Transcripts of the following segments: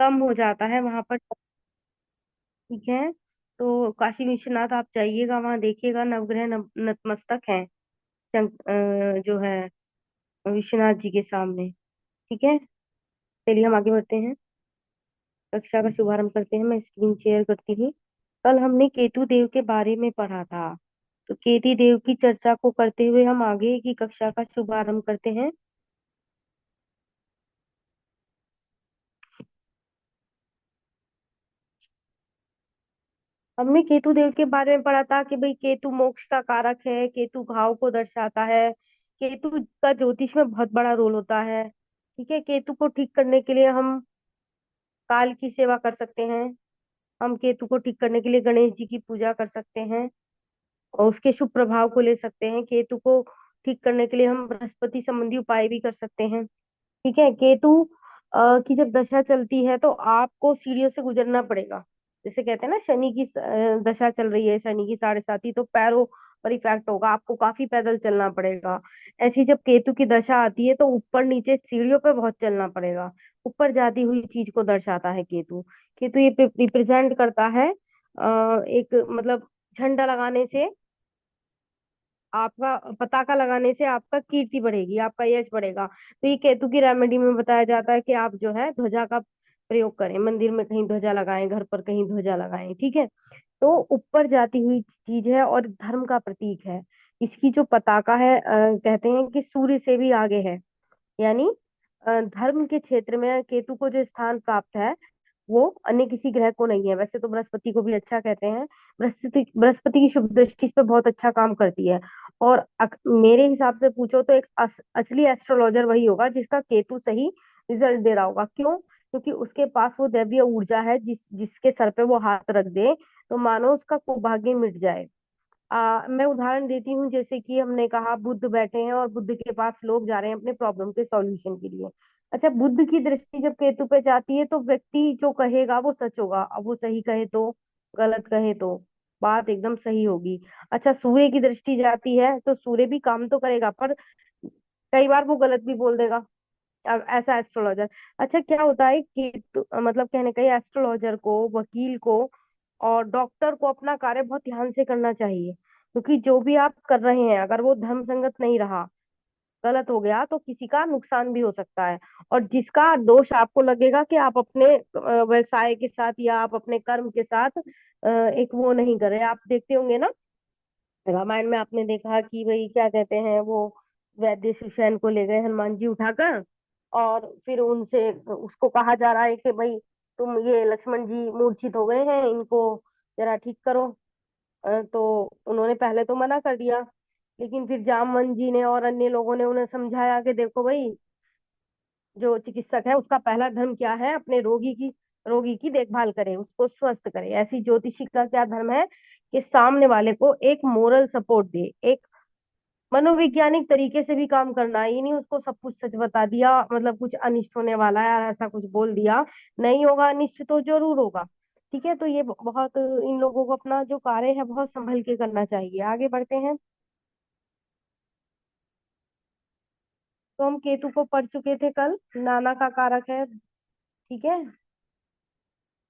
कम हो जाता है वहां पर। ठीक है। तो काशी विश्वनाथ आप जाइएगा, वहां देखिएगा नवग्रह नतमस्तक है, जो है विश्वनाथ जी के सामने। ठीक है। चलिए हम आगे बढ़ते हैं, कक्षा का शुभारंभ करते हैं। मैं स्क्रीन शेयर करती हूँ। कल हमने केतु देव के बारे में पढ़ा था, तो केतु देव की चर्चा को करते हुए हम आगे की कक्षा का शुभारंभ करते हैं। हमने केतु देव के बारे में पढ़ा था कि भाई केतु मोक्ष का कारक है, केतु घाव को दर्शाता है, केतु का ज्योतिष में बहुत बड़ा रोल होता है। ठीक है। केतु को ठीक करने के लिए हम काल की सेवा कर सकते हैं, हम केतु को ठीक करने के लिए गणेश जी की पूजा कर सकते हैं और उसके शुभ प्रभाव को ले सकते हैं। केतु को ठीक करने के लिए हम बृहस्पति संबंधी उपाय भी कर सकते हैं। ठीक है। केतु की जब दशा चलती है तो आपको सीढ़ियों से गुजरना पड़ेगा। जैसे कहते हैं ना, शनि की दशा चल रही है, शनि की 7.5, तो पैरों पर इफेक्ट होगा, आपको काफी पैदल चलना पड़ेगा। ऐसी जब केतु की दशा आती है तो ऊपर नीचे सीढ़ियों पे बहुत चलना पड़ेगा। ऊपर जाती हुई चीज को दर्शाता है केतु। केतु ये रिप्रेजेंट करता है एक मतलब झंडा लगाने से आपका, पताका लगाने से आपका कीर्ति बढ़ेगी, आपका यश बढ़ेगा। तो ये केतु की रेमेडी में बताया जाता है कि आप जो है ध्वजा का प्रयोग करें, मंदिर में कहीं ध्वजा लगाएं, घर पर कहीं ध्वजा लगाएं। ठीक है। तो ऊपर जाती हुई चीज है और धर्म का प्रतीक है। इसकी जो पताका है, कहते हैं कि सूर्य से भी आगे है। यानी धर्म के क्षेत्र में केतु को जो स्थान प्राप्त है वो अन्य किसी ग्रह को नहीं है। वैसे तो बृहस्पति को भी अच्छा कहते हैं, बृहस्पति बृहस्पति की शुभ दृष्टि इस पे बहुत अच्छा काम करती है। और मेरे हिसाब से पूछो तो एक असली एस्ट्रोलॉजर वही होगा जिसका केतु सही रिजल्ट दे रहा होगा। क्यों? क्योंकि उसके पास वो दैवीय ऊर्जा है, जिसके सर पे वो हाथ रख दे तो मानो उसका कुभाग्य मिट जाए। मैं उदाहरण देती हूँ, जैसे कि हमने कहा बुद्ध बैठे हैं और बुद्ध के पास लोग जा रहे हैं अपने प्रॉब्लम के सॉल्यूशन के लिए। अच्छा, बुद्ध की दृष्टि जब केतु पे जाती है तो व्यक्ति जो कहेगा वो सच होगा। अब वो सही कहे तो, गलत कहे तो, बात एकदम सही होगी। अच्छा, सूर्य की दृष्टि जाती है तो सूर्य भी काम तो करेगा, पर कई बार वो गलत भी बोल देगा। अब ऐसा एस्ट्रोलॉजर। अच्छा, क्या होता है कि मतलब कहने का एस्ट्रोलॉजर को, वकील को और डॉक्टर को अपना कार्य बहुत ध्यान से करना चाहिए, क्योंकि जो भी आप कर रहे हैं अगर वो धर्म संगत नहीं रहा, गलत हो गया, तो किसी का नुकसान भी हो सकता है। और जिसका दोष आपको लगेगा कि आप अपने व्यवसाय के साथ या आप अपने कर्म के साथ एक वो नहीं कर रहे। आप देखते होंगे ना, रामायण में आपने देखा कि भाई क्या कहते हैं वो, वैद्य सुषैन को ले गए हनुमान जी उठाकर, और फिर उनसे उसको कहा जा रहा है कि भाई तुम, ये लक्ष्मण जी मूर्छित हो गए हैं, इनको जरा ठीक करो। तो उन्होंने पहले तो मना कर दिया, लेकिन फिर जामवंत जी ने और अन्य लोगों ने उन्हें समझाया कि देखो भाई, जो चिकित्सक है उसका पहला धर्म क्या है, अपने रोगी की देखभाल करे, उसको स्वस्थ करे। ऐसी ज्योतिषी का क्या धर्म है कि सामने वाले को एक मोरल सपोर्ट दे, एक मनोवैज्ञानिक तरीके से भी काम करना है। ये नहीं उसको सब कुछ सच बता दिया, मतलब कुछ अनिष्ट होने वाला है ऐसा कुछ बोल दिया, नहीं होगा अनिष्ट तो जरूर होगा। ठीक है। तो ये बहुत, इन लोगों को अपना जो कार्य है बहुत संभल के करना चाहिए। आगे बढ़ते हैं। तो हम केतु को पढ़ चुके थे कल, नाना का कारक है। ठीक है।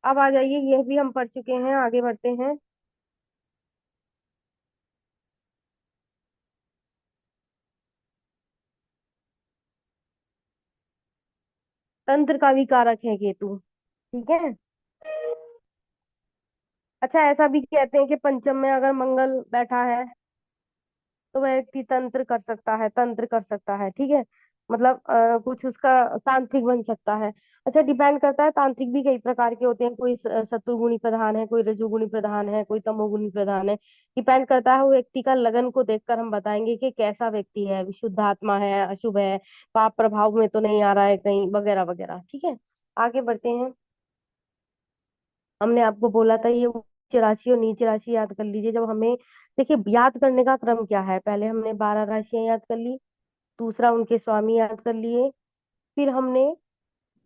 अब आ जाइए, यह भी हम पढ़ चुके हैं, आगे बढ़ते हैं। तंत्र का भी कारक है केतु। ठीक है। अच्छा, ऐसा भी कहते हैं कि पंचम में अगर मंगल बैठा है तो वह व्यक्ति तंत्र कर सकता है, तंत्र कर सकता है। ठीक है। मतलब कुछ उसका तांत्रिक बन सकता है। अच्छा, डिपेंड करता है, तांत्रिक भी कई प्रकार के होते हैं, कोई सत्वगुणी प्रधान है, कोई रजोगुणी प्रधान है, कोई तमोगुणी प्रधान है। डिपेंड करता है वो व्यक्ति का लगन को देखकर हम बताएंगे कि कैसा व्यक्ति है, विशुद्ध आत्मा है, अशुभ है, पाप प्रभाव में तो नहीं आ रहा है कहीं, वगैरह वगैरह। ठीक है। आगे बढ़ते हैं। हमने आपको बोला था ये उच्च राशि और नीच राशि याद कर लीजिए। जब हमें, देखिए याद करने का क्रम क्या है, पहले हमने 12 राशियां याद कर ली, दूसरा उनके स्वामी याद कर लिए, फिर हमने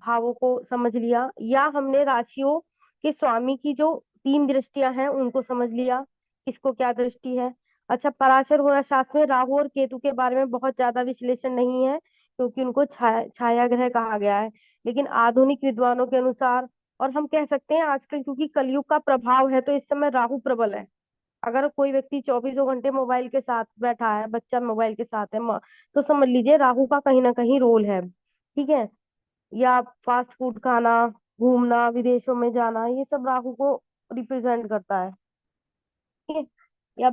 भावों को समझ लिया, या हमने राशियों के स्वामी की जो 3 दृष्टियां हैं उनको समझ लिया, किसको क्या दृष्टि है। अच्छा, पराशर होरा शास्त्र में राहु और केतु के बारे में बहुत ज्यादा विश्लेषण नहीं है, क्योंकि उनको छाया ग्रह कहा गया है। लेकिन आधुनिक विद्वानों के अनुसार, और हम कह सकते हैं आजकल क्योंकि कलयुग का प्रभाव है, तो इस समय राहु प्रबल है। अगर कोई व्यक्ति चौबीसों घंटे मोबाइल के साथ बैठा है, बच्चा मोबाइल के साथ है, तो समझ लीजिए राहु का कहीं ना कहीं रोल है। ठीक है। या फास्ट फूड खाना, घूमना, विदेशों में जाना, ये सब राहु को रिप्रेजेंट करता है। ठीक है। या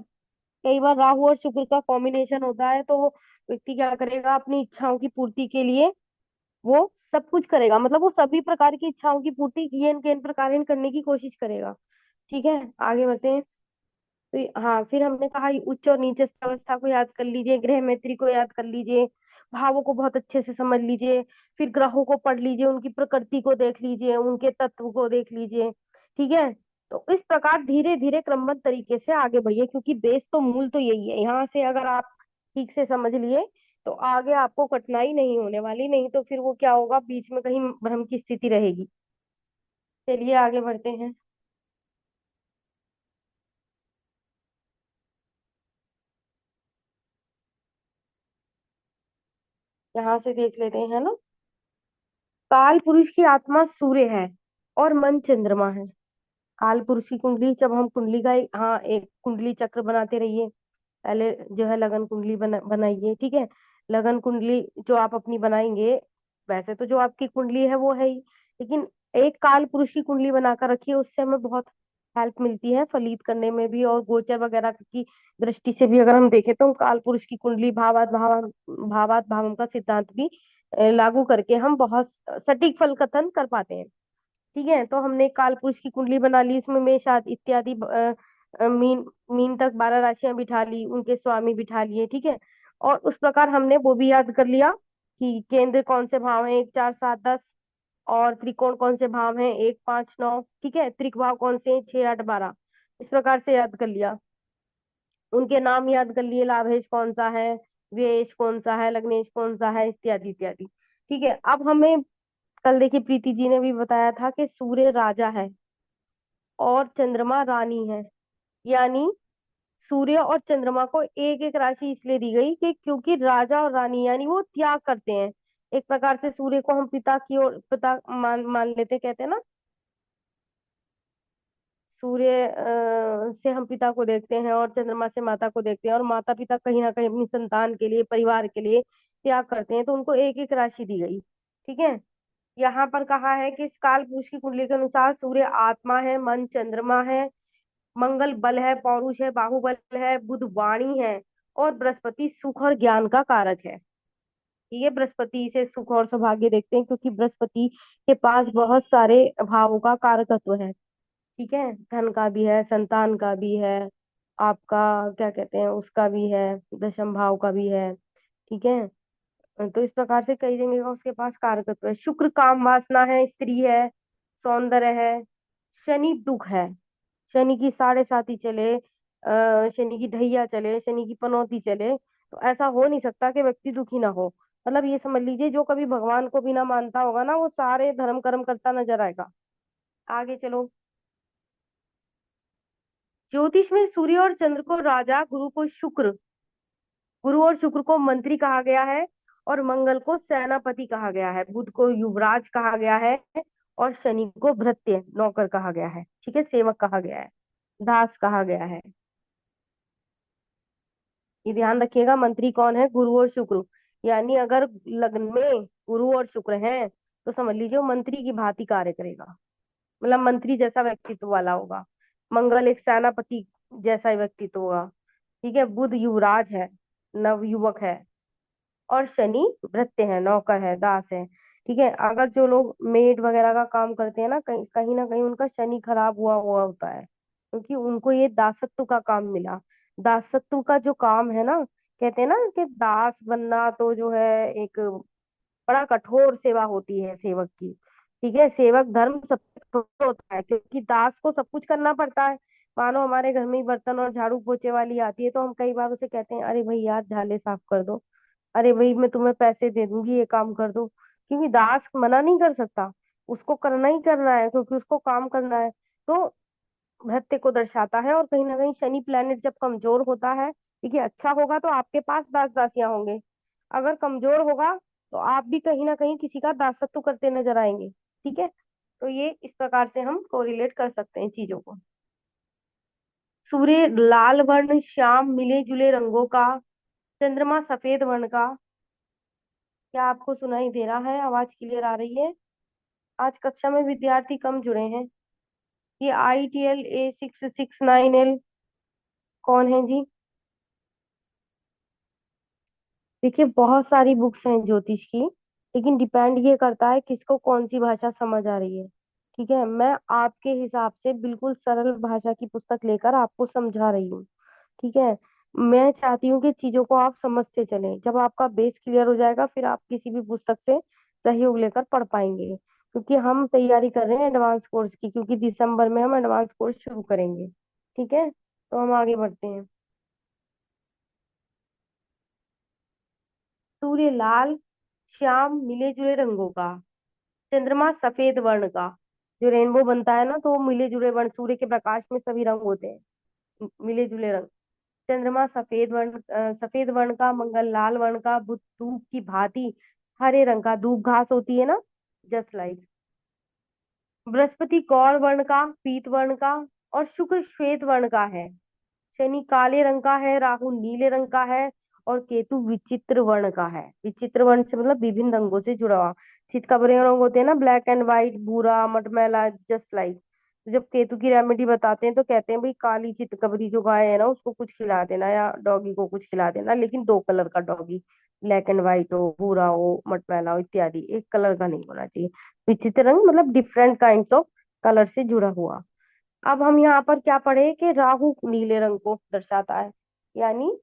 कई बार राहु और शुक्र का कॉम्बिनेशन होता है, तो वो व्यक्ति क्या करेगा, अपनी इच्छाओं की पूर्ति के लिए वो सब कुछ करेगा, मतलब वो सभी प्रकार की इच्छाओं की पूर्ति ये के इन प्रकार करने की कोशिश करेगा। ठीक है। आगे बढ़ते हैं। तो हाँ, फिर हमने कहा उच्च और नीच अवस्था को याद कर लीजिए, ग्रह मैत्री को याद कर लीजिए, भावों को बहुत अच्छे से समझ लीजिए, फिर ग्रहों को पढ़ लीजिए, उनकी प्रकृति को देख लीजिए, उनके तत्व को देख लीजिए। ठीक है। तो इस प्रकार धीरे धीरे क्रमबद्ध तरीके से आगे बढ़िए, क्योंकि बेस तो मूल तो यही है। यहाँ से अगर आप ठीक से समझ लिए तो आगे आपको कठिनाई नहीं होने वाली, नहीं तो फिर वो क्या होगा, बीच में कहीं भ्रम की स्थिति रहेगी। चलिए आगे बढ़ते हैं। यहाँ से देख लेते हैं ना। काल पुरुष की आत्मा सूर्य है और मन चंद्रमा है। काल पुरुष की कुंडली, जब हम कुंडली का हाँ एक कुंडली चक्र बनाते रहिए। पहले जो है लगन कुंडली बनाइए। ठीक है। लगन कुंडली जो आप अपनी बनाएंगे, वैसे तो जो आपकी कुंडली है वो है ही, लेकिन एक काल पुरुष की कुंडली बनाकर रखिए, उससे हमें बहुत हेल्प मिलती है फलित करने में भी, और गोचर वगैरह की दृष्टि से भी अगर हम देखें तो काल पुरुष की कुंडली भावात भावम का सिद्धांत भी लागू करके हम बहुत सटीक फल कथन कर पाते हैं। ठीक है। तो हमने काल पुरुष की कुंडली बना ली, इसमें मेष आदि इत्यादि मीन मीन तक 12 राशियां बिठा ली, उनके स्वामी बिठा लिए। ठीक है। और उस प्रकार हमने वो भी याद कर लिया कि केंद्र कौन से भाव हैं, 1 4 7 10, और त्रिकोण कौन से भाव हैं, 1 5 9। ठीक है। त्रिक भाव कौन से हैं, 6 8 12। इस प्रकार से याद कर लिया। उनके नाम याद कर लिए, लाभेश कौन सा है, व्ययेश कौन सा है, लग्नेश कौन सा है, इत्यादि इत्यादि। ठीक है। अब हमें कल देखिए प्रीति जी ने भी बताया था कि सूर्य राजा है और चंद्रमा रानी है। यानी सूर्य और चंद्रमा को एक एक राशि इसलिए दी गई कि क्योंकि राजा और रानी यानी वो त्याग करते हैं। एक प्रकार से सूर्य को हम पिता की ओर पिता मान मान लेते, कहते हैं ना। सूर्य से हम पिता को देखते हैं और चंद्रमा से माता को देखते हैं, और माता पिता कहीं ना कहीं अपनी संतान के लिए, परिवार के लिए त्याग करते हैं, तो उनको एक एक राशि दी गई। ठीक है। यहाँ पर कहा है कि इस काल पुरुष की कुंडली के अनुसार सूर्य आत्मा है, मन चंद्रमा है, मंगल बल है, पौरुष है, बाहुबल है, बुध वाणी है, और बृहस्पति सुख और ज्ञान का कारक है। ये बृहस्पति से सुख और सौभाग्य देखते हैं, क्योंकि बृहस्पति के पास बहुत सारे भावों का कारकत्व है। ठीक है। धन का भी है, संतान का भी है, आपका क्या कहते हैं उसका भी है, दशम भाव का भी है। ठीक है। तो इस प्रकार से कई जगह का उसके पास कारकत्व है। शुक्र काम वासना है, स्त्री है, सौंदर्य है। शनि दुख है। शनि की 7.5 चले, शनि की ढैया चले, शनि की पनौती चले, तो ऐसा हो नहीं सकता कि व्यक्ति दुखी ना हो। मतलब ये समझ लीजिए, जो कभी भगवान को भी ना मानता होगा ना, वो सारे धर्म कर्म करता नजर आएगा। आगे चलो। ज्योतिष में सूर्य और चंद्र को राजा, गुरु और शुक्र को मंत्री कहा गया है, और मंगल को सेनापति कहा गया है, बुध को युवराज कहा गया है, और शनि को भृत्य नौकर कहा गया है। ठीक है। सेवक कहा गया है, दास कहा गया है। ये ध्यान रखिएगा, मंत्री कौन है, गुरु और शुक्र। यानी अगर लग्न में गुरु और शुक्र हैं, तो समझ लीजिए वो मंत्री की भांति कार्य करेगा, मतलब मंत्री जैसा व्यक्तित्व वाला होगा। मंगल एक सेनापति जैसा व्यक्तित्व होगा। ठीक है। बुध युवराज है, नव युवक है, और शनि भृत्य है, नौकर है, दास है। ठीक है। अगर जो लोग मेड वगैरह का काम करते हैं ना, कहीं कहीं ना कहीं उनका शनि खराब हुआ हुआ होता है, क्योंकि उनको ये दासत्व का काम मिला। दासत्व का जो काम है ना, कहते हैं ना कि दास बनना तो जो है एक बड़ा कठोर सेवा होती है सेवक की। ठीक है। सेवक धर्म सबसे कठोर होता है, क्योंकि दास को सब कुछ करना पड़ता है। मानो हमारे घर में ही बर्तन और झाड़ू पोछे वाली आती है, तो हम कई बार उसे कहते हैं, अरे भाई यार झाले साफ कर दो, अरे भाई मैं तुम्हें पैसे दे दूंगी, ये काम कर दो। क्योंकि दास मना नहीं कर सकता, उसको करना ही करना है, क्योंकि उसको काम करना है। तो भृत्य को दर्शाता है। और कहीं ना कहीं शनि प्लेनेट जब कमजोर होता है, देखिए अच्छा होगा तो आपके पास दास दासियां होंगे, अगर कमजोर होगा तो आप भी कहीं ना कहीं किसी का दासत्व करते नजर आएंगे। ठीक है, तो ये इस प्रकार से हम कोरिलेट कर सकते हैं चीजों को। सूर्य लाल वर्ण श्याम मिले जुले रंगों का, चंद्रमा सफेद वर्ण का। क्या आपको सुनाई दे रहा है? आवाज क्लियर आ रही है? आज कक्षा में विद्यार्थी कम जुड़े हैं। ये ITL A669L कौन है जी? देखिए, बहुत सारी बुक्स हैं ज्योतिष की, लेकिन डिपेंड ये करता है किसको कौन सी भाषा समझ आ रही है। ठीक है, मैं आपके हिसाब से बिल्कुल सरल भाषा की पुस्तक लेकर आपको समझा रही हूँ। ठीक है, मैं चाहती हूँ कि चीजों को आप समझते चलें। जब आपका बेस क्लियर हो जाएगा, फिर आप किसी भी पुस्तक से सहयोग लेकर पढ़ पाएंगे। क्योंकि हम तैयारी कर रहे हैं एडवांस कोर्स की, क्योंकि दिसंबर में हम एडवांस कोर्स शुरू करेंगे। ठीक है, तो हम आगे बढ़ते हैं। सूर्य लाल श्याम मिले जुले रंगों का, चंद्रमा सफेद वर्ण का। जो रेनबो बनता है ना, तो वो मिले जुले वर्ण, सूर्य के प्रकाश में सभी रंग होते हैं, मिले जुले रंग। चंद्रमा सफेद वर्ण, सफेद वर्ण का, मंगल लाल वर्ण का, बुध धूप की भांति हरे रंग का, धूप घास होती है ना, जस्ट लाइक। बृहस्पति गौर वर्ण का, पीत वर्ण का, और शुक्र श्वेत वर्ण का है। शनि काले रंग का है, राहु नीले रंग का है, और केतु विचित्र वर्ण का है। विचित्र वर्ण से मतलब विभिन्न रंगों से जुड़ा हुआ। चितकबरे रंग होते हैं ना, ब्लैक एंड व्हाइट, भूरा, मटमैला, जस्ट लाइक। जब केतु की रेमेडी बताते हैं तो कहते हैं भाई काली चितकबरी जो गाय है ना, उसको कुछ खिला देना, या डॉगी को कुछ खिला देना, लेकिन दो कलर का डॉगी, ब्लैक एंड व्हाइट हो, भूरा हो, मटमैला हो, इत्यादि, एक कलर का नहीं होना चाहिए। विचित्र रंग मतलब डिफरेंट काइंड्स ऑफ कलर से जुड़ा हुआ। अब हम यहाँ पर क्या पढ़े कि राहु नीले रंग को दर्शाता है, यानी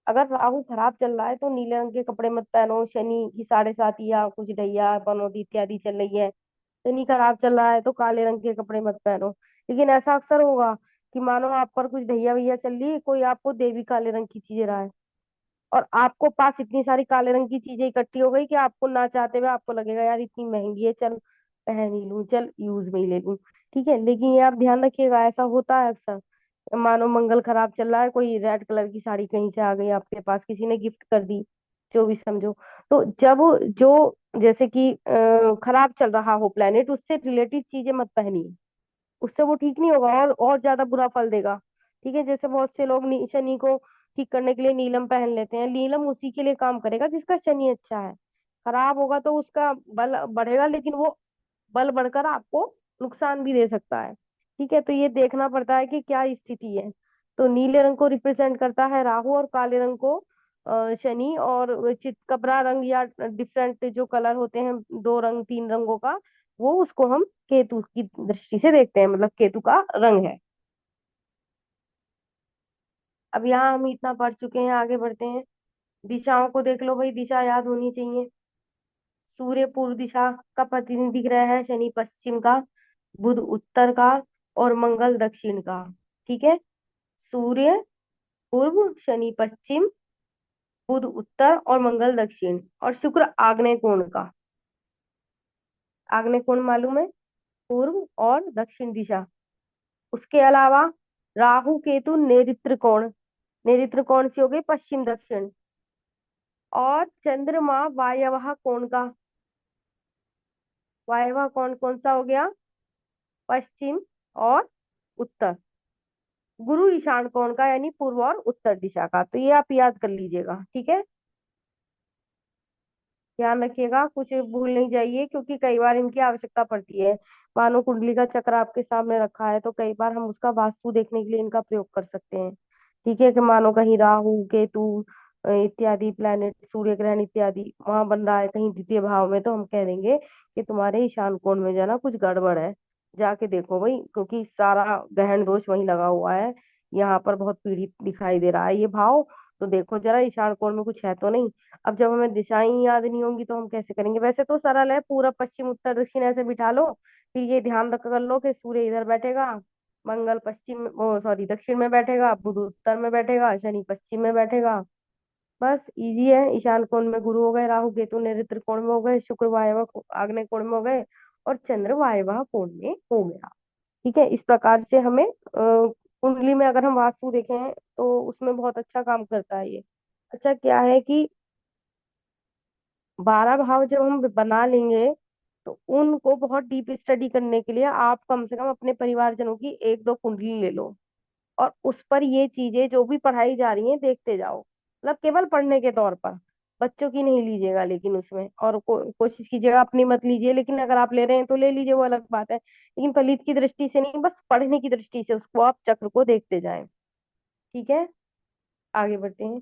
अगर राहु खराब चल रहा है तो नीले रंग के कपड़े मत पहनो। शनि की 7.5 या कुछ ढैया पनौती इत्यादि चल रही है, शनि खराब चल रहा है तो काले रंग के कपड़े मत पहनो। लेकिन ऐसा अक्सर होगा कि मानो आप पर कुछ ढैया वैया चल रही है, कोई आपको देवी काले रंग की चीजें रहा है, और आपको पास इतनी सारी काले रंग की चीजें इकट्ठी हो गई कि आपको ना चाहते हुए आपको लगेगा यार इतनी महंगी है, चल पहन ही लूं, चल यूज में ही ले लूं। ठीक है, लेकिन ये आप ध्यान रखिएगा, ऐसा होता है अक्सर। मानो मंगल खराब चल रहा है, कोई रेड कलर की साड़ी कहीं से आ गई आपके पास, किसी ने गिफ्ट कर दी, जो भी समझो। तो जब जो जैसे कि खराब चल रहा हो प्लेनेट, उससे रिलेटेड चीजें मत पहनिए, उससे वो ठीक नहीं होगा और ज्यादा बुरा फल देगा। ठीक है, जैसे बहुत से लोग शनि को ठीक करने के लिए नीलम पहन लेते हैं, नीलम उसी के लिए काम करेगा जिसका शनि अच्छा है। खराब होगा तो उसका बल बढ़ेगा, लेकिन वो बल बढ़कर आपको नुकसान भी दे सकता है। ठीक है, तो ये देखना पड़ता है कि क्या स्थिति है। तो नीले रंग को रिप्रेजेंट करता है राहु, और काले रंग को शनि, और चितकबरा रंग या डिफरेंट जो कलर होते हैं, 2 रंग 3 रंगों का, वो उसको हम केतु की दृष्टि से देखते हैं, मतलब केतु का रंग है। अब यहाँ हम इतना पढ़ चुके हैं, आगे बढ़ते हैं। दिशाओं को देख लो भाई, दिशा याद होनी चाहिए। सूर्य पूर्व दिशा का प्रतिनिधि ग्रह है, शनि पश्चिम का, बुध उत्तर का, और मंगल दक्षिण का। ठीक है, सूर्य पूर्व, शनि पश्चिम, बुध उत्तर, और मंगल दक्षिण, और शुक्र आग्नेय कोण का। आग्नेय कोण मालूम है? पूर्व और दक्षिण दिशा। उसके अलावा राहु केतु नैऋत्य कोण, नैऋत्य कोण से हो गई पश्चिम दक्षिण, और चंद्रमा वायव्य कोण का। वायव्य कोण कौन सा हो गया? पश्चिम और उत्तर। गुरु ईशान कोण का, यानी पूर्व और उत्तर दिशा का। तो ये आप याद कर लीजिएगा। ठीक है, ध्यान रखिएगा, कुछ भूल नहीं जाइए, क्योंकि कई बार इनकी आवश्यकता पड़ती है। मानो कुंडली का चक्र आपके सामने रखा है, तो कई बार हम उसका वास्तु देखने के लिए इनका प्रयोग कर सकते हैं। ठीक है, कि मानो कहीं राहु केतु इत्यादि प्लैनेट, सूर्य ग्रहण इत्यादि वहां बन रहा है कहीं द्वितीय भाव में, तो हम कह देंगे कि तुम्हारे ईशान कोण में जो है ना कुछ गड़बड़ है, जाके देखो भाई, क्योंकि सारा ग्रहण दोष वहीं लगा हुआ है, यहाँ पर बहुत पीड़ित दिखाई दे रहा है ये भाव। तो देखो जरा ईशान कोण में कुछ है तो नहीं। अब जब हमें दिशाएं ही याद नहीं होंगी तो हम कैसे करेंगे? वैसे तो सरल है, पूरा पश्चिम उत्तर दक्षिण ऐसे बिठा लो, फिर ये ध्यान रख कर लो कि सूर्य इधर बैठेगा, मंगल पश्चिम, ओ सॉरी दक्षिण में बैठेगा, बुध उत्तर में बैठेगा, शनि पश्चिम में बैठेगा। बस इजी है। ईशान कोण में गुरु हो गए, राहु केतु नैऋत्य कोण में हो गए, शुक्र वायव्य आग्नेय कोण में हो गए, और चंद्र वायव्य कोण में हो गया। ठीक है, इस प्रकार से हमें कुंडली में अगर हम वास्तु देखें तो उसमें बहुत अच्छा काम करता है ये। अच्छा क्या है कि 12 भाव जब हम बना लेंगे, तो उनको बहुत डीप स्टडी करने के लिए आप कम से कम अपने परिवारजनों की एक दो कुंडली ले लो, और उस पर ये चीजें जो भी पढ़ाई जा रही हैं देखते जाओ, मतलब केवल पढ़ने के तौर पर। बच्चों की नहीं लीजिएगा लेकिन उसमें, और कोशिश कीजिएगा अपनी मत लीजिए, लेकिन अगर आप ले रहे हैं तो ले लीजिए, वो अलग बात है, लेकिन फलित की दृष्टि से नहीं, बस पढ़ने की दृष्टि से उसको आप चक्र को देखते जाएं। ठीक है, आगे बढ़ते हैं।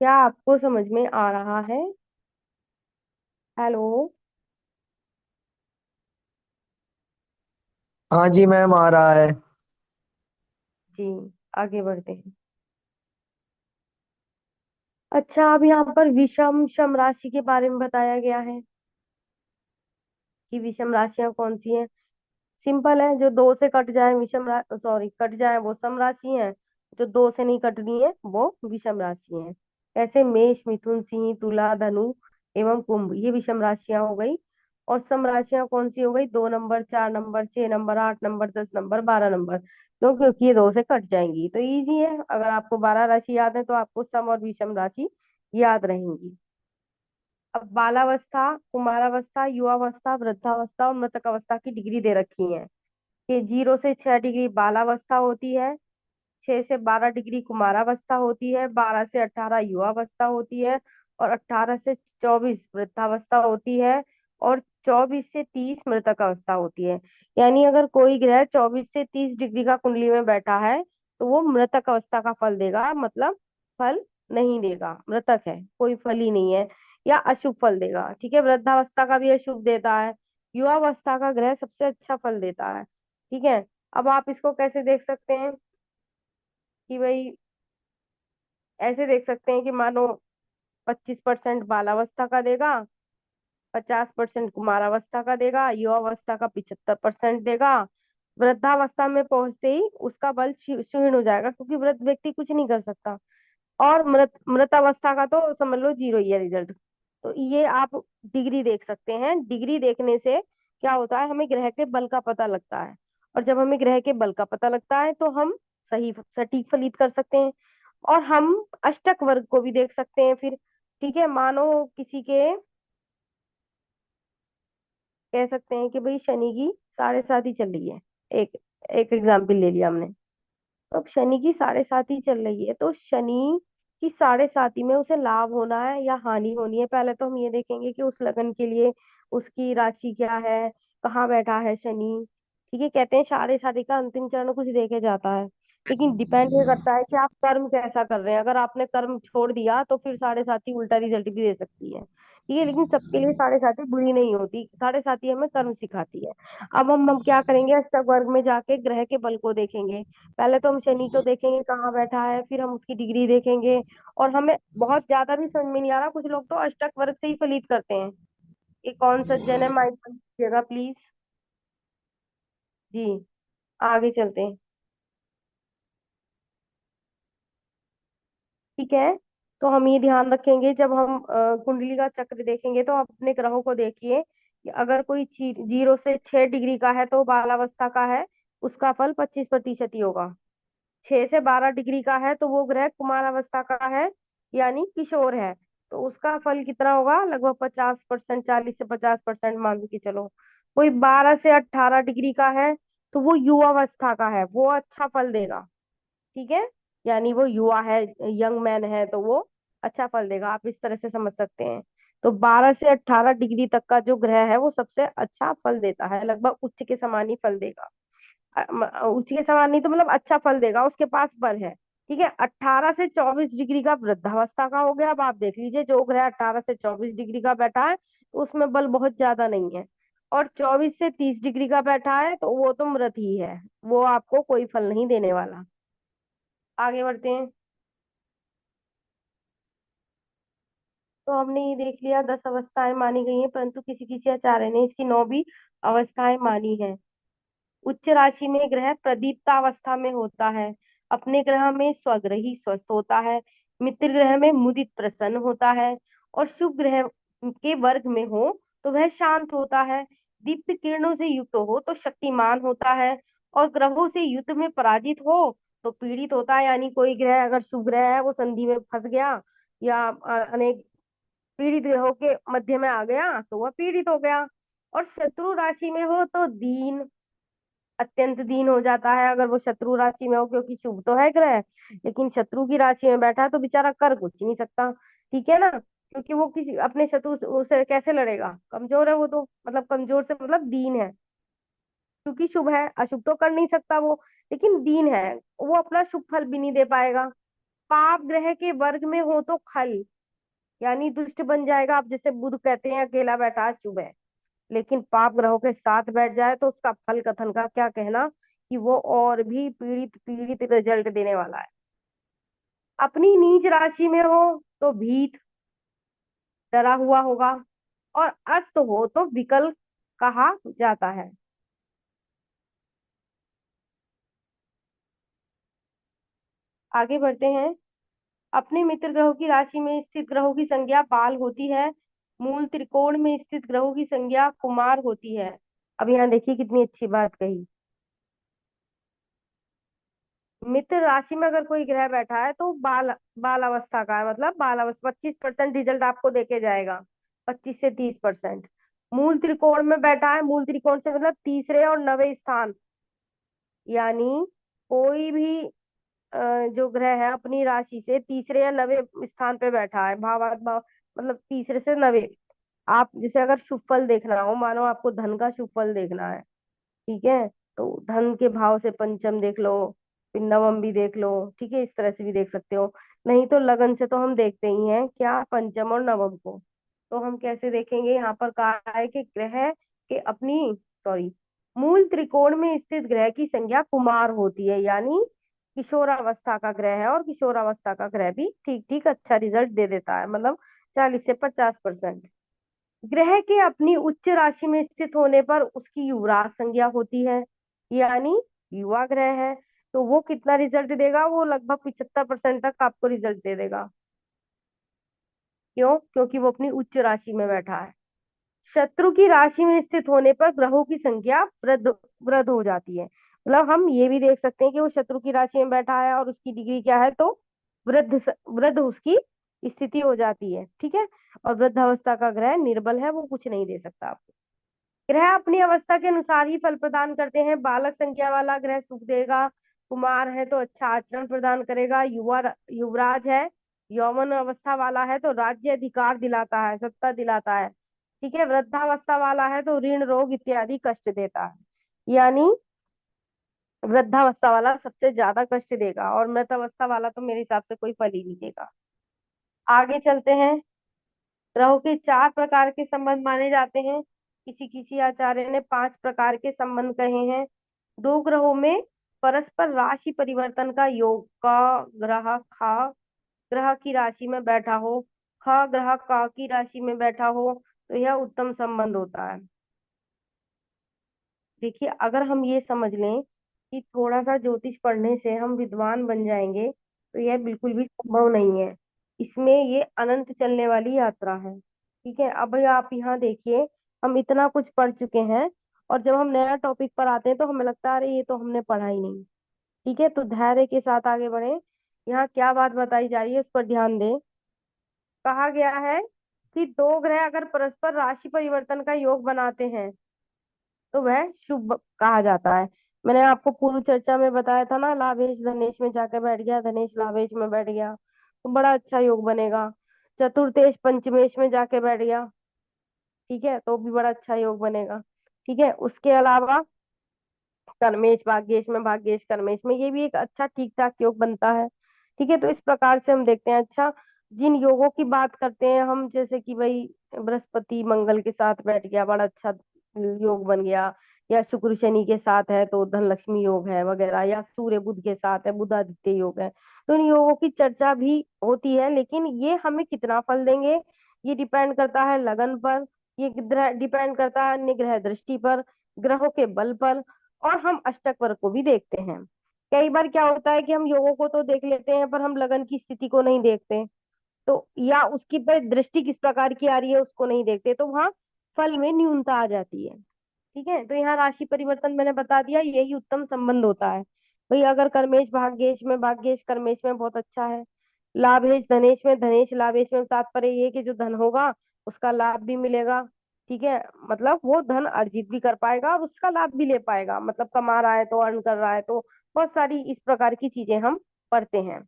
क्या आपको समझ में आ रहा है? हेलो। हाँ जी मैम, आ रहा है। जी, आगे बढ़ते हैं। अच्छा, अब यहाँ पर विषम शम राशि के बारे में बताया गया है कि विषम राशियां कौन सी हैं। सिंपल है, जो दो से कट जाए सॉरी, कट जाए वो सम राशि है, जो दो से नहीं कटनी है वो विषम राशि है। ऐसे मेष, मिथुन, सिंह, तुला, धनु एवं कुंभ, ये विषम राशियां हो गई। और सम राशियां कौन सी हो गई? 2 number, 4 number, 6 number, 8 number, 10 number, 12 number. क्यों? क्योंकि ये दो से कट जाएंगी, तो इजी है, अगर आपको 12 राशि याद है तो आपको सम और विषम राशि याद रहेंगी। अब बालावस्था, कुमारावस्था, युवावस्था, वृद्धावस्था और मृतक अवस्था की डिग्री दे रखी है कि 0 से 6 डिग्री बालावस्था होती है, 6 से 12 डिग्री कुमारावस्था होती है, 12 से 18 युवावस्था होती है, और 18 से 24 वृद्धावस्था होती है, और 24 से 30 मृतक अवस्था होती है। यानी अगर कोई ग्रह 24 से 30 डिग्री का कुंडली में बैठा है तो वो मृतक अवस्था का फल देगा, मतलब फल नहीं देगा, मृतक है, कोई फल ही नहीं है, या अशुभ फल देगा। ठीक है, वृद्धावस्था का भी अशुभ देता है, युवावस्था का ग्रह सबसे अच्छा फल देता है। ठीक है, अब आप इसको कैसे देख सकते हैं कि भाई, ऐसे देख सकते हैं कि मानो 25% बालावस्था का देगा, 50% कुमारावस्था का देगा, युवावस्था का 75% देगा, वृद्धावस्था में पहुंचते ही उसका बल क्षीण हो जाएगा, क्योंकि वृद्ध व्यक्ति कुछ नहीं कर सकता। और मृत अवस्था का तो समझ लो जीरो ही है रिजल्ट। तो ये आप डिग्री देख सकते हैं, डिग्री देखने से क्या होता है, हमें ग्रह के बल का पता लगता है, और जब हमें ग्रह के बल का पता लगता है तो हम सही सटीक फलित कर सकते हैं। और हम अष्टक वर्ग को भी देख सकते हैं फिर। ठीक है, मानो किसी के, कह सकते हैं कि भाई शनि की 7.5 चल रही है, एक एक एग्जाम्पल ले लिया हमने। तो अब शनि की 7.5 चल रही है, तो शनि की 7.5 में उसे लाभ होना है या हानि होनी है, पहले तो हम ये देखेंगे कि उस लगन के लिए उसकी राशि क्या है, कहाँ बैठा है शनि। ठीक है, कहते हैं 7.5 का अंतिम चरण कुछ देखे जाता है, लेकिन डिपेंड ये करता है कि आप कर्म कैसा कर रहे हैं। अगर आपने कर्म छोड़ दिया तो फिर 7.5 उल्टा रिजल्ट भी दे सकती है। ठीक है, लेकिन सबके लिए 7.5 बुरी नहीं होती, 7.5 हमें कर्म सिखाती है। अब हम क्या करेंगे, अष्टक वर्ग में जाके ग्रह के बल को देखेंगे। पहले तो हम शनि को देखेंगे कहाँ बैठा है, फिर हम उसकी डिग्री देखेंगे। और हमें बहुत ज्यादा भी समझ में नहीं आ रहा, कुछ लोग तो अष्टक वर्ग से ही फलित करते हैं। ये कौन सज्जन है, माइक बंद कीजिएगा प्लीज। जी, आगे चलते हैं। ठीक है, तो हम ये ध्यान रखेंगे जब हम कुंडली का चक्र देखेंगे तो अपने ग्रहों को देखिए कि अगर कोई 0 से 6 डिग्री का है तो बालावस्था का है, उसका फल 25% ही होगा। 6 से 12 डिग्री का है तो वो ग्रह कुमार अवस्था का है, यानी किशोर है, तो उसका फल कितना होगा? लगभग 50%, 40 से 50% मान के चलो। कोई 12 से 18 डिग्री का है तो वो युवावस्था का है, वो अच्छा फल देगा। ठीक है, यानी वो युवा है, यंग मैन है, तो वो अच्छा फल देगा, आप इस तरह से समझ सकते हैं। तो 12 से 18 डिग्री तक का जो ग्रह है वो सबसे अच्छा फल देता है, लगभग उच्च के समान ही फल देगा। उच्च के समान नहीं तो मतलब अच्छा फल देगा, उसके पास बल है। ठीक है, 18 से 24 डिग्री का वृद्धावस्था का हो गया। अब आप देख लीजिए, जो ग्रह 18 से 24 डिग्री का बैठा है तो उसमें बल बहुत ज्यादा नहीं है, और 24 से 30 डिग्री का बैठा है तो वो तो मृत ही है, वो आपको कोई फल नहीं देने वाला। आगे बढ़ते हैं। तो हमने ये देख लिया 10 अवस्थाएं मानी गई हैं, परंतु किसी किसी आचार्य ने इसकी 9 भी अवस्थाएं मानी है। उच्च राशि में ग्रह प्रदीप्तावस्था में होता है, अपने ग्रह में स्वग्रही स्वस्थ होता है, मित्र ग्रह में मुदित प्रसन्न होता है, और शुभ ग्रह के वर्ग में हो तो वह शांत होता है, दीप्त किरणों से युक्त हो तो शक्तिमान होता है, और ग्रहों से युद्ध में पराजित हो तो पीड़ित होता है। यानी कोई ग्रह अगर शुभ ग्रह है वो संधि में फंस गया, या अनेक पीड़ित ग्रहों के मध्य में आ गया तो वह पीड़ित हो गया। और शत्रु राशि में हो तो दीन, अत्यंत दीन हो जाता है अगर वो शत्रु राशि में हो, क्योंकि शुभ तो है ग्रह, लेकिन शत्रु की राशि में बैठा है तो बेचारा कर कुछ नहीं सकता। ठीक है ना, क्योंकि वो किसी अपने शत्रु से कैसे लड़ेगा, कमजोर है वो तो, मतलब कमजोर से मतलब दीन है, क्योंकि शुभ है, अशुभ तो कर नहीं सकता वो, लेकिन दीन है, वो अपना शुभ फल भी नहीं दे पाएगा। पाप ग्रह के वर्ग में हो तो खल, यानी दुष्ट बन जाएगा। आप जैसे बुध कहते हैं अकेला बैठा है शुभ है, लेकिन पाप ग्रहों के साथ बैठ जाए तो उसका फल कथन का क्या कहना, कि वो और भी पीड़ित पीड़ित रिजल्ट देने वाला है। अपनी नीच राशि में हो तो भीत, डरा हुआ होगा, और अस्त हो तो विकल कहा जाता है। आगे बढ़ते हैं। अपने मित्र ग्रहों की राशि में स्थित ग्रहों की संज्ञा बाल होती है। मूल त्रिकोण में स्थित ग्रहों की संज्ञा कुमार होती है। अब यहाँ देखिए कितनी अच्छी बात कही। मित्र राशि में अगर कोई ग्रह बैठा है तो बाल अवस्था का है, मतलब बाल अवस्था 25% रिजल्ट आपको देके जाएगा, 25 से 30%। मूल त्रिकोण में बैठा है, मूल त्रिकोण से मतलब तीसरे और नवे स्थान, यानी कोई भी जो ग्रह है अपनी राशि से तीसरे या नवे स्थान पे बैठा है, भाव मतलब तीसरे से नवे। आप जैसे अगर शुभ फल देखना हो, मानो आपको धन का शुभ फल देखना है, ठीक है, तो धन के भाव से पंचम देख लो, फिर नवम भी देख लो, ठीक है, इस तरह से भी देख सकते हो। नहीं तो लगन से तो हम देखते ही हैं क्या, पंचम और नवम को। तो हम कैसे देखेंगे, यहाँ पर कहा है कि ग्रह के अपनी, सॉरी, मूल त्रिकोण में स्थित ग्रह की संज्ञा कुमार होती है, यानी किशोरावस्था का ग्रह है, और किशोरावस्था का ग्रह भी ठीक ठीक अच्छा रिजल्ट दे देता है, मतलब 40 से 50%। ग्रह के अपनी उच्च राशि में स्थित होने पर उसकी युवराज संज्ञा होती है, यानी युवा ग्रह है, तो वो कितना रिजल्ट देगा, वो लगभग 75% तक आपको रिजल्ट दे देगा। क्यों, क्योंकि वो अपनी उच्च राशि में बैठा है। शत्रु की राशि में स्थित होने पर ग्रहों की संख्या वृद्ध वृद्ध हो जाती है, मतलब हम ये भी देख सकते हैं कि वो शत्रु की राशि में बैठा है और उसकी डिग्री क्या है, तो वृद्ध उसकी स्थिति हो जाती है, ठीक है। और वृद्धावस्था का ग्रह निर्बल है, वो कुछ नहीं दे सकता आपको। ग्रह अपनी अवस्था के अनुसार ही फल प्रदान करते हैं। बालक संख्या वाला ग्रह सुख देगा, कुमार है तो अच्छा आचरण प्रदान करेगा, युवराज है, यौवन अवस्था वाला है तो राज्य अधिकार दिलाता है, सत्ता दिलाता है, ठीक है। वृद्धावस्था वाला है तो ऋण रोग इत्यादि कष्ट देता है, यानी वृद्धावस्था वाला सबसे ज्यादा कष्ट देगा, और मृत अवस्था वाला तो मेरे हिसाब से कोई फल ही नहीं देगा। आगे चलते हैं। ग्रहों के 4 प्रकार के संबंध माने जाते हैं। किसी किसी आचार्य ने 5 प्रकार के संबंध कहे हैं। दो ग्रहों में परस्पर राशि परिवर्तन का योग, का ग्रह खा ग्रह की राशि में बैठा हो, ख ग्रह का की राशि में बैठा हो, तो यह उत्तम संबंध होता है। देखिए अगर हम ये समझ लें कि थोड़ा सा ज्योतिष पढ़ने से हम विद्वान बन जाएंगे, तो यह बिल्कुल भी संभव नहीं है। इसमें ये अनंत चलने वाली यात्रा है, ठीक है। अब आप यहाँ देखिए, हम इतना कुछ पढ़ चुके हैं, और जब हम नया टॉपिक पर आते हैं तो हमें लगता है अरे ये तो हमने पढ़ा ही नहीं। ठीक है, तो धैर्य के साथ आगे बढ़े। यहाँ क्या बात बताई जा रही है उस पर ध्यान दें। कहा गया है कि दो ग्रह अगर परस्पर राशि परिवर्तन का योग बनाते हैं तो वह शुभ कहा जाता है। मैंने आपको पूर्व चर्चा में बताया था ना, लाभेश धनेश में जाकर बैठ गया, धनेश लाभेश में बैठ गया तो बड़ा अच्छा योग बनेगा। चतुर्थेश पंचमेश में जाके बैठ गया, ठीक है, तो भी बड़ा अच्छा योग बनेगा। ठीक है, उसके अलावा कर्मेश भाग्येश में, भाग्येश कर्मेश में, ये भी एक अच्छा ठीक ठाक योग बनता है। ठीक है, तो इस प्रकार से हम देखते हैं। अच्छा, जिन योगों की बात करते हैं हम, जैसे कि भाई बृहस्पति मंगल के साथ बैठ गया, बड़ा अच्छा योग बन गया, या शुक्र शनि के साथ है तो धन लक्ष्मी योग है वगैरह, या सूर्य बुध के साथ है बुध आदित्य योग है, तो इन योगों की चर्चा भी होती है। लेकिन ये हमें कितना फल देंगे, ये डिपेंड करता है लगन पर, ये डिपेंड करता है अन्य ग्रह दृष्टि पर, ग्रहों के बल पर, और हम अष्टक वर्ग को भी देखते हैं। कई बार क्या होता है कि हम योगों को तो देख लेते हैं पर हम लगन की स्थिति को नहीं देखते, तो या उसकी पर दृष्टि किस प्रकार की आ रही है उसको नहीं देखते, तो वहां फल में न्यूनता आ जाती है। ठीक है, तो यहाँ राशि परिवर्तन मैंने बता दिया, यही उत्तम संबंध होता है। भाई अगर कर्मेश भाग्येश में, भाग्येश कर्मेश में बहुत अच्छा है, लाभेश धनेश में, धनेश लाभेश में तात्पर्य ये है कि जो धन होगा उसका लाभ भी मिलेगा। ठीक है, मतलब वो धन अर्जित भी कर पाएगा और उसका लाभ भी ले पाएगा, मतलब कमा रहा है तो, अर्न कर रहा है तो, बहुत सारी इस प्रकार की चीजें हम पढ़ते हैं।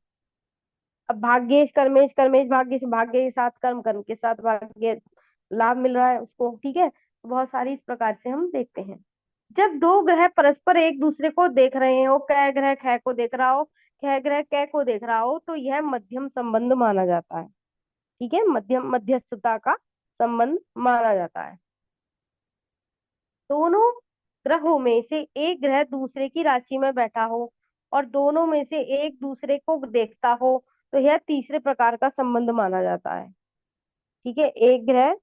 अब भाग्येश कर्मेश, कर्मेश भाग्येश, भाग्य के साथ कर्म, कर्म के साथ भाग्य, लाभ मिल रहा है उसको। ठीक है, तो बहुत सारी इस प्रकार से हम देखते हैं। जब दो ग्रह परस्पर एक दूसरे को देख रहे हो, कै ग्रह खे को देख रहा हो, खे ग्रह कै को देख रहा हो, तो यह मध्यम संबंध माना जाता है। ठीक है, मध्यम मध्यस्थता का संबंध माना जाता है। दोनों ग्रहों में से एक ग्रह दूसरे की राशि में बैठा हो और दोनों में से एक दूसरे को देखता हो, तो यह तीसरे प्रकार का संबंध माना जाता है। ठीक है, एक ग्रह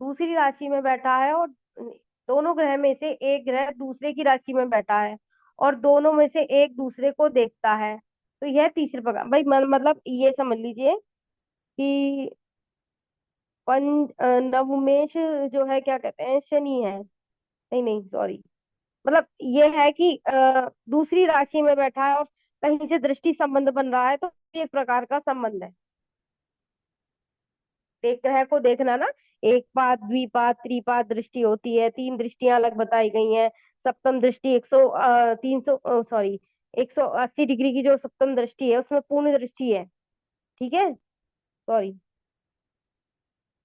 दूसरी राशि में बैठा है और दोनों ग्रह में से एक ग्रह दूसरे की राशि में बैठा है और दोनों में से एक दूसरे को देखता है, तो यह तीसरे प्रकार। भाई मतलब ये समझ लीजिए कि नवमेश जो है, क्या कहते हैं, शनि है। नहीं नहीं सॉरी, मतलब ये है कि दूसरी राशि में बैठा है और कहीं से दृष्टि संबंध बन रहा है, तो एक प्रकार का संबंध है। एक ग्रह को देखना ना, एक पाद द्विपाद त्रिपाद दृष्टि होती है, तीन दृष्टियां अलग बताई गई हैं। सप्तम दृष्टि 300 सॉरी 180 डिग्री की जो सप्तम दृष्टि है उसमें पूर्ण दृष्टि है। ठीक है, सॉरी,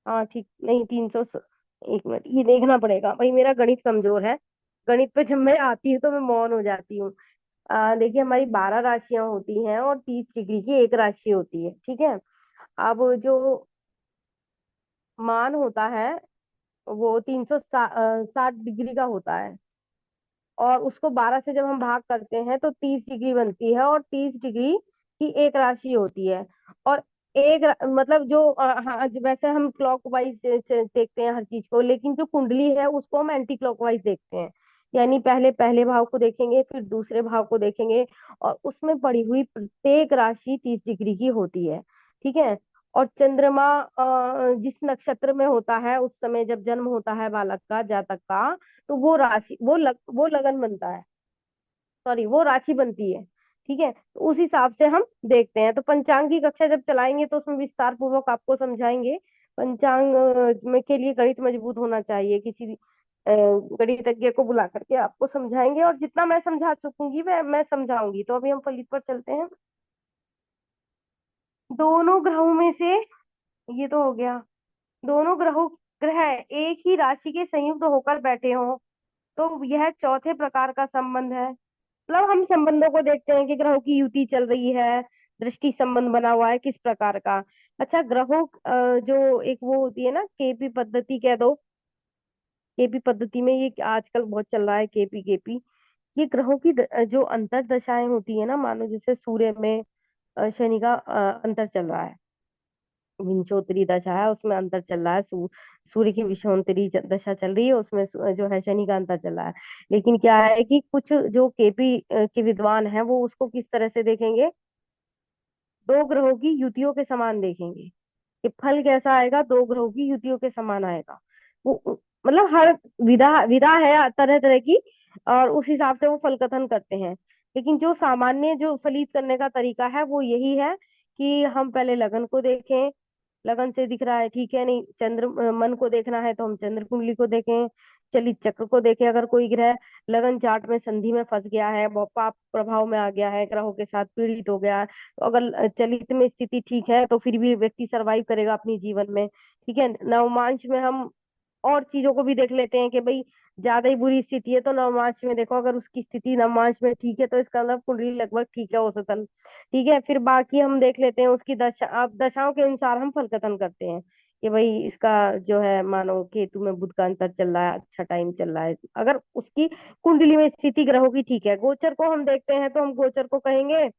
हाँ ठीक, नहीं 300, एक मिनट ये देखना पड़ेगा भाई, मेरा गणित कमजोर है। गणित पे जब मैं आती हूँ तो मैं मौन हो जाती हूँ। देखिए, हमारी 12 राशियां होती हैं और 30 डिग्री की एक राशि होती है। ठीक है, अब जो मान होता है वो 360 डिग्री का होता है, और उसको 12 से जब हम भाग करते हैं तो 30 डिग्री बनती है, और 30 डिग्री की एक राशि होती है। और मतलब जो हाँ, वैसे हम क्लॉक वाइज देखते हैं हर चीज को, लेकिन जो कुंडली है उसको हम एंटी क्लॉक वाइज देखते हैं। यानी पहले पहले भाव को देखेंगे, फिर दूसरे भाव को देखेंगे, और उसमें पड़ी हुई प्रत्येक राशि 30 डिग्री की होती है। ठीक है, और चंद्रमा जिस नक्षत्र में होता है उस समय जब जन्म होता है बालक का, जातक का, तो वो राशि वो लगन बनता है, सॉरी वो राशि बनती है। ठीक है, तो उस हिसाब से हम देखते हैं। तो पंचांग की कक्षा जब चलाएंगे तो उसमें विस्तार पूर्वक आपको समझाएंगे। पंचांग में के लिए गणित मजबूत होना चाहिए, किसी गणितज्ञ को बुला करके आपको समझाएंगे, और जितना मैं समझा चुकूंगी वह मैं समझाऊंगी। तो अभी हम फलित पर चलते हैं। दोनों ग्रहों में से, ये तो हो गया, दोनों ग्रह एक ही राशि के संयुक्त होकर बैठे हों, तो यह चौथे प्रकार का संबंध है। मतलब हम संबंधों को देखते हैं कि ग्रहों की युति चल रही है, दृष्टि संबंध बना हुआ है किस प्रकार का। अच्छा, ग्रहों जो एक वो होती है ना, केपी पद्धति कह दो, केपी पद्धति में ये आजकल बहुत चल रहा है, केपी केपी। ये ग्रहों की जो अंतर दशाएं होती है ना, मानो जैसे सूर्य में शनि का अंतर चल रहा है, विंशोत्तरी दशा है उसमें अंतर चल रहा है, सूर्य की विषुवंतरी दशा चल रही है उसमें जो है शनि का अंतर चल रहा है। लेकिन क्या है कि कुछ जो केपी के विद्वान हैं वो उसको किस तरह से देखेंगे, दो ग्रहों की युतियों के समान देखेंगे, कि फल कैसा आएगा, दो ग्रहों की युतियों के समान आएगा। वो मतलब हर विधा विधा है तरह तरह की, और उस हिसाब से वो फल कथन करते हैं। लेकिन जो सामान्य जो फलित करने का तरीका है वो यही है कि हम पहले लगन को देखें, लगन से दिख रहा है ठीक है, नहीं चंद्र मन को देखना है तो हम चंद्र कुंडली को देखें, चलित चक्र को देखें। अगर कोई ग्रह लगन जाट में संधि में फंस गया है, पाप प्रभाव में आ गया है, ग्रहों के साथ पीड़ित हो गया है, तो अगर चलित में स्थिति ठीक है तो फिर भी व्यक्ति सरवाइव करेगा अपनी जीवन में। ठीक है, नवमांश में हम और चीजों को भी देख लेते हैं कि भाई ज्यादा ही बुरी स्थिति है तो नवमांश में देखो, अगर उसकी स्थिति नवमांश में ठीक है तो इसका मतलब कुंडली लगभग ठीक है औसतन। ठीक है, फिर बाकी हम देख लेते हैं उसकी दशा, अब दशाओं के अनुसार हम फल कथन करते हैं कि भाई इसका जो है, मानो केतु में बुध का अंतर चल रहा है, अच्छा टाइम चल रहा है, अगर उसकी कुंडली में स्थिति ग्रहों की ठीक है। गोचर को हम देखते हैं तो हम गोचर को कहेंगे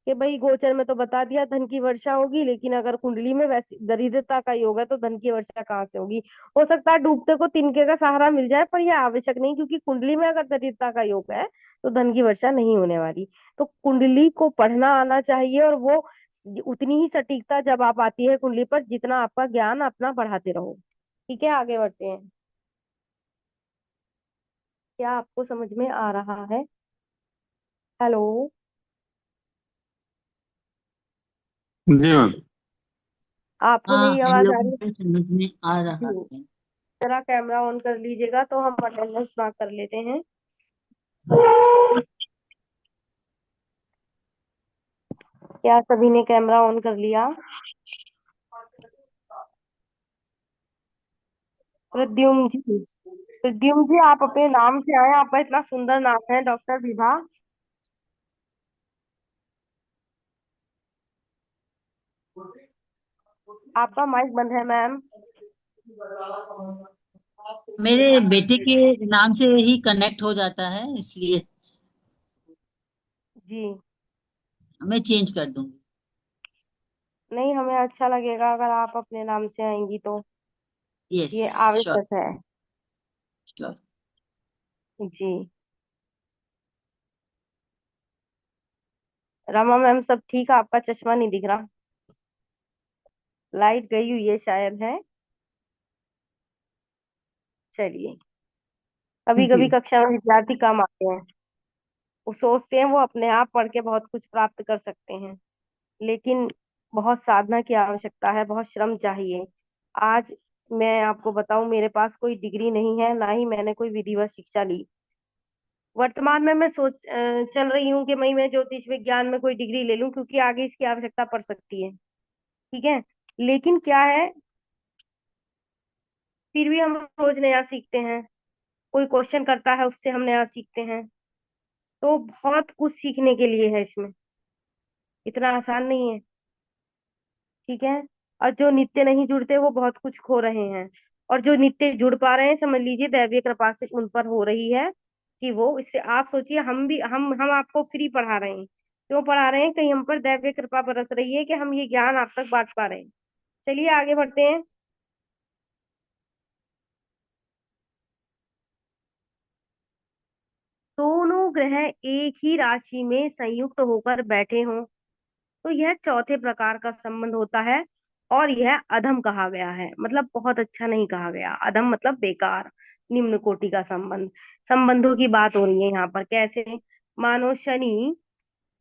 कि भाई गोचर में तो बता दिया धन की वर्षा होगी, लेकिन अगर कुंडली में वैसी दरिद्रता का योग है तो धन की वर्षा कहाँ से होगी। हो सकता है डूबते को तिनके का सहारा मिल जाए, पर यह आवश्यक नहीं, क्योंकि कुंडली में अगर दरिद्रता का योग है तो धन की वर्षा नहीं होने वाली। तो कुंडली को पढ़ना आना चाहिए, और वो उतनी ही सटीकता जब आप आती है कुंडली पर जितना आपका ज्ञान अपना बढ़ाते रहो। ठीक है, आगे बढ़ते हैं। क्या आपको समझ में आ रहा है? हेलो। जी मैम। आपको हाँ, मेरी हम आवाज आ लोगों रही को समझ में आ है? रहा जी। है। जरा कैमरा ऑन कर लीजिएगा तो हम अटेंडेंस मार्क कर लेते हैं। क्या सभी ने कैमरा ऑन कर लिया? प्रद्युम्न जी, प्रद्युम्न जी आप अपने नाम से आए, आपका इतना सुंदर नाम है, डॉक्टर विभा। आपका माइक बंद है मैम। मेरे बेटे के नाम से ही कनेक्ट हो जाता है, इसलिए जी। मैं चेंज कर दूंगी। नहीं, हमें अच्छा लगेगा अगर आप अपने नाम से आएंगी तो। यस। ये श्योर। आवश्यक है। श्योर। जी। रमा मैम सब ठीक है? आपका चश्मा नहीं दिख रहा। लाइट गई हुई है शायद है। चलिए। कभी कभी जी। कक्षा में विद्यार्थी कम आते हैं। वो सोचते हैं वो अपने आप पढ़ के बहुत कुछ प्राप्त कर सकते हैं, लेकिन बहुत साधना की आवश्यकता है, बहुत श्रम चाहिए। आज मैं आपको बताऊं, मेरे पास कोई डिग्री नहीं है, ना ही मैंने कोई विधिवत शिक्षा ली। वर्तमान में मैं चल रही हूँ कि मैं ज्योतिष विज्ञान में कोई डिग्री ले लूं, क्योंकि आगे इसकी आवश्यकता पड़ सकती है। ठीक है। लेकिन क्या है, फिर भी हम रोज नया सीखते हैं। कोई क्वेश्चन करता है, उससे हम नया सीखते हैं। तो बहुत कुछ सीखने के लिए है इसमें, इतना आसान नहीं है। ठीक है। और जो नित्य नहीं जुड़ते वो बहुत कुछ खो रहे हैं। और जो नित्य जुड़ पा रहे हैं, समझ लीजिए दैवीय कृपा से उन पर हो रही है कि वो इससे, आप सोचिए, हम भी हम आपको फ्री पढ़ा रहे हैं। क्यों पढ़ा रहे हैं? कहीं हम पर दैवीय कृपा बरस रही है कि हम ये ज्ञान आप तक बांट पा रहे हैं। चलिए आगे बढ़ते हैं। दोनों ग्रह एक ही राशि में संयुक्त होकर बैठे हों तो यह चौथे प्रकार का संबंध होता है। और यह अधम कहा गया है, मतलब बहुत अच्छा नहीं कहा गया। अधम मतलब बेकार, निम्न कोटि का संबंध। संबंधों की बात हो रही है यहाँ पर। कैसे? मानो शनि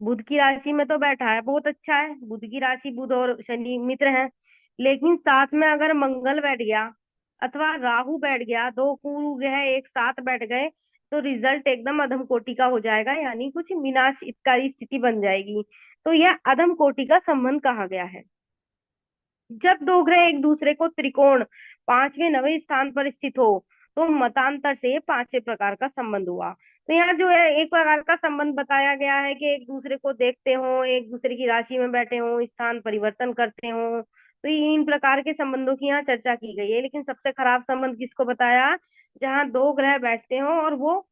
बुध की राशि में तो बैठा है, बहुत अच्छा है, बुध की राशि, बुध और शनि मित्र हैं। लेकिन साथ में अगर मंगल बैठ गया अथवा राहु बैठ गया, दो कुरु ग्रह एक साथ बैठ गए, तो रिजल्ट एकदम अधम कोटि का हो जाएगा, यानी कुछ विनाशकारी स्थिति बन जाएगी। तो यह अधम कोटि का संबंध कहा गया है। जब दो ग्रह एक दूसरे को त्रिकोण पांचवें नवे स्थान पर स्थित हो तो मतांतर से पांचवें प्रकार का संबंध हुआ। तो यहाँ जो है एक प्रकार का संबंध बताया गया है कि एक दूसरे को देखते हो, एक दूसरे की राशि में बैठे हो, स्थान परिवर्तन करते हो। तो इन प्रकार के संबंधों की यहाँ चर्चा की गई है। लेकिन सबसे खराब संबंध किसको बताया? जहाँ दो ग्रह बैठते हो और वो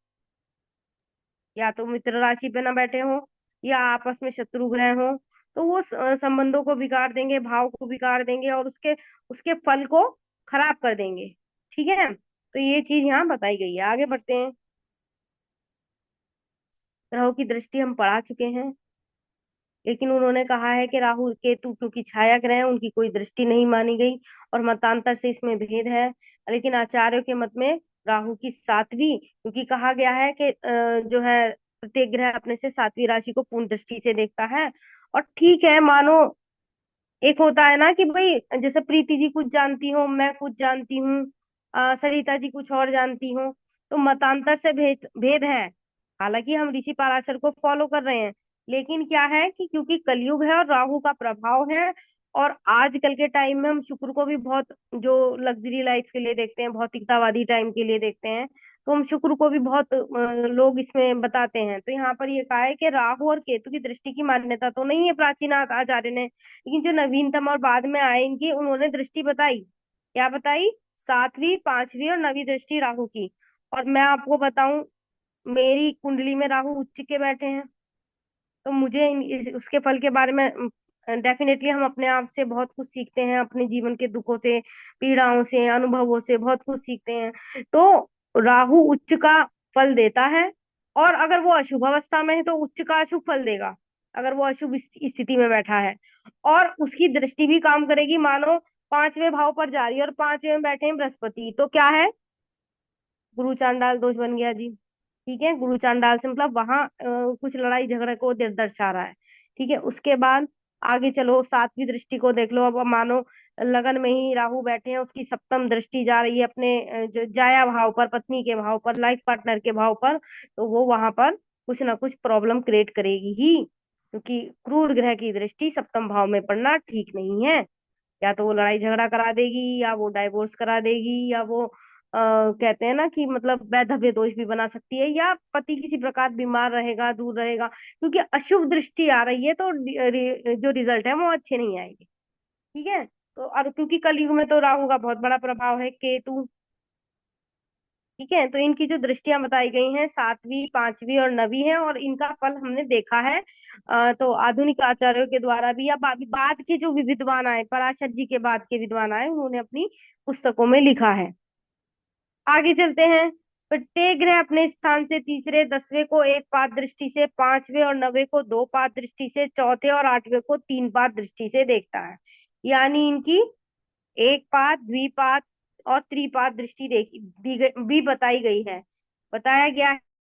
या तो मित्र राशि पे ना बैठे हो या आपस में शत्रु ग्रह हो। तो वो संबंधों को बिगाड़ देंगे, भाव को बिगाड़ देंगे, और उसके उसके फल को खराब कर देंगे। ठीक है। तो ये चीज यहाँ बताई गई है। आगे बढ़ते हैं। ग्रहों की दृष्टि हम पढ़ा चुके हैं, लेकिन उन्होंने कहा है कि राहु केतु क्योंकि छाया ग्रह है, उनकी कोई दृष्टि नहीं मानी गई, और मतांतर से इसमें भेद है। लेकिन आचार्यों के मत में राहु की सातवीं, क्योंकि कहा गया है कि जो है प्रत्येक ग्रह अपने से सातवीं राशि को पूर्ण दृष्टि से देखता है। और ठीक है, मानो एक होता है ना कि भाई जैसे प्रीति जी कुछ जानती हो, मैं कुछ जानती हूँ, सरिता जी कुछ और जानती हो, तो मतांतर से भेद भेद है। हालांकि हम ऋषि पराशर को फॉलो कर रहे हैं, लेकिन क्या है कि क्योंकि कलयुग है और राहु का प्रभाव है, और आजकल के टाइम में हम शुक्र को भी बहुत जो लग्जरी लाइफ के लिए देखते हैं, भौतिकतावादी टाइम के लिए देखते हैं, तो हम शुक्र को भी बहुत लोग इसमें बताते हैं। तो यहाँ पर ये कहा है कि राहु और केतु की दृष्टि की मान्यता तो नहीं है प्राचीन आचार्य ने, लेकिन जो नवीनतम और बाद में आए इनकी, उन्होंने दृष्टि बताई। क्या बताई? सातवीं, पांचवी और नवी दृष्टि राहु की। और मैं आपको बताऊं, मेरी कुंडली में राहु उच्च के बैठे हैं, तो मुझे उसके फल के बारे में डेफिनेटली हम अपने आप से बहुत कुछ सीखते हैं, अपने जीवन के दुखों से, पीड़ाओं से, अनुभवों से बहुत कुछ सीखते हैं। तो राहु उच्च का फल देता है, और अगर वो अशुभ अवस्था में है तो उच्च का अशुभ फल देगा, अगर वो अशुभ स्थिति में बैठा है। और उसकी दृष्टि भी काम करेगी। मानो पांचवें भाव पर जा रही है और पांचवें में बैठे हैं बृहस्पति, तो क्या है? गुरु चांडाल दोष बन गया जी। ठीक है, गुरु चांडाल से मतलब वहां कुछ लड़ाई झगड़े को दर्शा रहा है। ठीक है। उसके बाद आगे चलो, सातवीं दृष्टि को देख लो। अब मानो लगन में ही राहु बैठे हैं, उसकी सप्तम दृष्टि जा रही है अपने जो जाया भाव पर, पत्नी के भाव पर, लाइफ पार्टनर के भाव पर, तो वो वहां पर कुछ ना कुछ प्रॉब्लम क्रिएट करेगी ही, क्योंकि क्रूर ग्रह की दृष्टि सप्तम भाव में पड़ना ठीक नहीं है। या तो वो लड़ाई झगड़ा करा देगी, या वो डाइवोर्स करा देगी, या वो कहते हैं ना कि मतलब वैधव्य दोष भी बना सकती है, या पति किसी प्रकार बीमार रहेगा, दूर रहेगा, क्योंकि अशुभ दृष्टि आ रही है, तो जो रिजल्ट है वो अच्छे नहीं आएंगे। ठीक है। तो और क्योंकि कलयुग में तो राहु का बहुत बड़ा प्रभाव है, केतु। ठीक है, तो इनकी जो दृष्टियां बताई गई हैं, सातवीं, पांचवी और नवीं है, और इनका फल हमने देखा है। तो आधुनिक आचार्यों के द्वारा भी, या बाद के जो भी विद्वान आए, पराशर जी के बाद के विद्वान आए, उन्होंने अपनी पुस्तकों में लिखा है। आगे चलते हैं। प्रत्येक ग्रह अपने स्थान से तीसरे, 10वें को एक पाद दृष्टि से, 5वें और 9वें को दो पाद दृष्टि से, चौथे और 8वें को तीन पाद दृष्टि से देखता है। यानी इनकी एक पाद, द्विपाद और त्रिपाद दृष्टि देखी दी गई भी बताई गई है, बताया गया